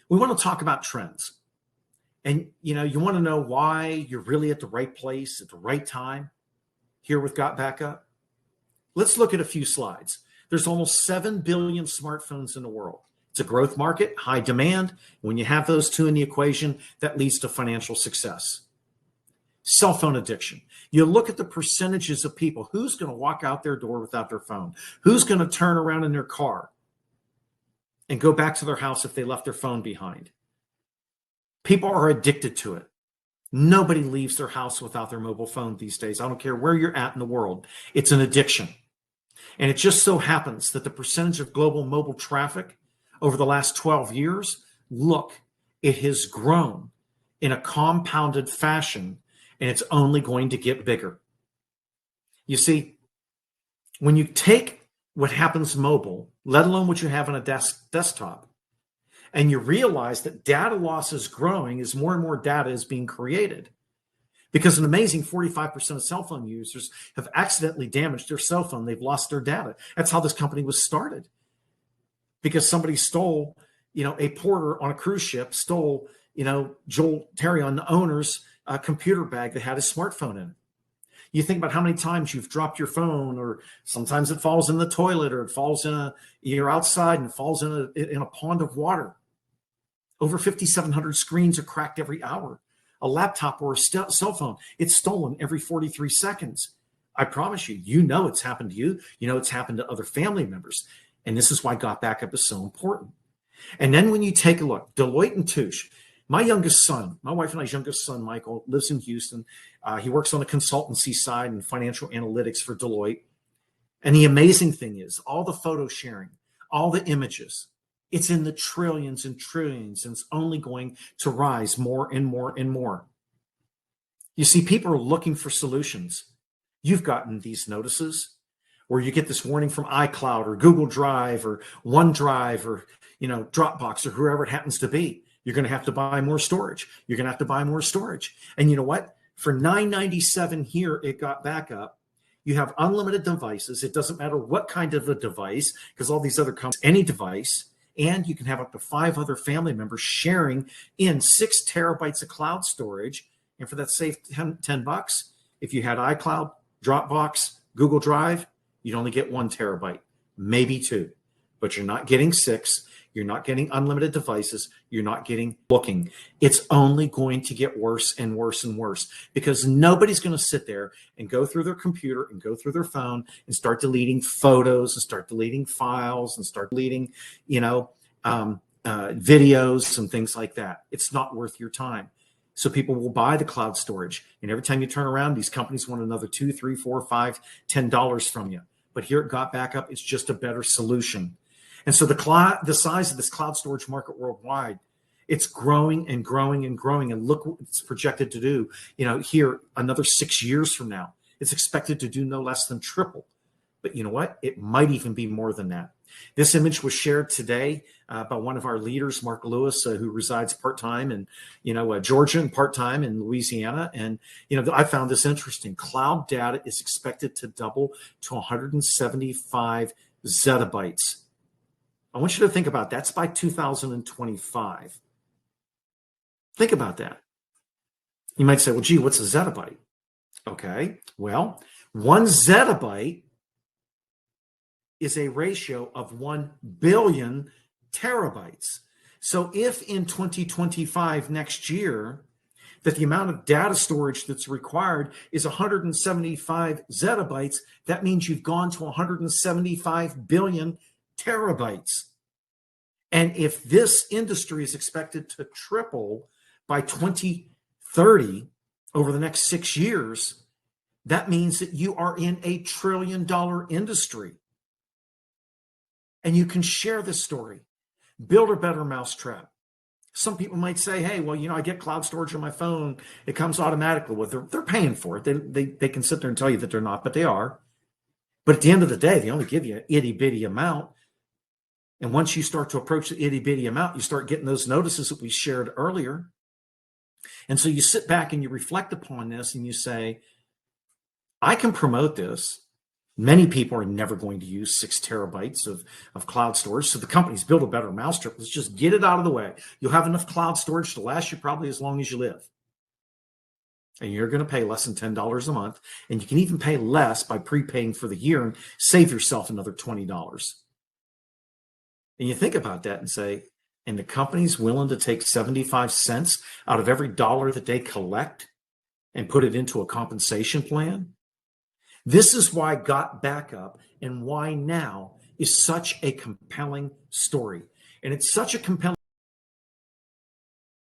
We want to talk about trends. And, you want to know why you're really at the right place at the right time here with GotBackUp? Let's look at a few slides. There's almost 7 billion smartphones in the world. It's a growth market, high demand. When you have those two in the equation, that leads to financial success. Cell phone addiction. You look at the percentages of people. Who's going to walk out their door without their phone? Who's going to turn around in their car and go back to their house if they left their phone behind? People are addicted to it. Nobody leaves their house without their mobile phone these days. I don't care where you're at in the world. It's an addiction. And it just so happens that the percentage of global mobile traffic over the last 12 years, look, it has grown in a compounded fashion, and it's only going to get bigger. You see, when you take what happens mobile, let alone what you have on a desktop, and you realize that data loss is growing as more and more data is being created, because an amazing 45% of cell phone users have accidentally damaged their cell phone. They've lost their data. That's how this company was started, because somebody stole, a porter on a cruise ship stole, Joel Terry on the owner's computer bag that had his smartphone in it. You think about how many times you've dropped your phone, or sometimes it falls in the toilet, or it falls you're outside and it falls in a pond of water. Over 5,700 screens are cracked every hour. A laptop or a cell phone, it's stolen every 43 seconds. I promise you, it's happened to you. It's happened to other family members. And this is why GotBackUp is so important. And then when you take a look, Deloitte & Touche, my youngest son, my wife and I's youngest son, Michael, lives in Houston. He works on the consultancy side and financial analytics for Deloitte. And the amazing thing is all the photo sharing, all the images, it's in the trillions and trillions, and it's only going to rise more and more and more. You see, people are looking for solutions. You've gotten these notices where you get this warning from iCloud or Google Drive or OneDrive or, Dropbox or whoever it happens to be. You're going to have to buy more storage. You're going to have to buy more storage. And you know what? For $9.97 here at GotBackUp, you have unlimited devices. It doesn't matter what kind of a device, because all these other companies, any device, and you can have up to 5 other family members sharing in 6 terabytes of cloud storage. And for that safe $10, if you had iCloud, Dropbox, Google Drive, you'd only get 1 terabyte, maybe 2, but you're not getting 6. You're not getting unlimited devices. You're not getting booking. It's only going to get worse and worse and worse, because nobody's going to sit there and go through their computer and go through their phone and start deleting photos and start deleting files and start deleting, videos and things like that. It's not worth your time. So people will buy the cloud storage. And every time you turn around, these companies want another $2, $3, $4, $5, $10 from you. But here at GotBackUp, it's just a better solution. And so the size of this cloud storage market worldwide, it's growing and growing and growing. And look what it's projected to do, here another 6 years from now. It's expected to do no less than triple. But you know what? It might even be more than that. This image was shared today by one of our leaders, Mark Lewis, who resides part-time in, Georgia and part-time in Louisiana. And, I found this interesting. Cloud data is expected to double to 175 zettabytes. I want you to think about that's by 2025. Think about that. You might say, well, gee, what's a zettabyte? Okay, well, 1 zettabyte is a ratio of 1 billion terabytes. So if in 2025 next year, that the amount of data storage that's required is 175 zettabytes, that means you've gone to 175 billion terabytes. And if this industry is expected to triple by 2030 over the next 6 years, that means that you are in a $1 trillion industry. And you can share this story. Build a better mousetrap. Some people might say, hey, well, I get cloud storage on my phone. It comes automatically. Well, they're paying for it. They can sit there and tell you that they're not, but they are. But at the end of the day, they only give you an itty-bitty amount. And once you start to approach the itty-bitty amount, you start getting those notices that we shared earlier. And so you sit back and you reflect upon this and you say, I can promote this. Many people are never going to use 6 terabytes of cloud storage. So the companies build a better mousetrap. Let's just get it out of the way. You'll have enough cloud storage to last you probably as long as you live. And you're going to pay less than $10 a month. And you can even pay less by prepaying for the year and save yourself another $20. And you think about that and say, and the company's willing to take 75 cents out of every dollar that they collect and put it into a compensation plan? This is why GotBackUp and why now is such a compelling story. And it's such a compelling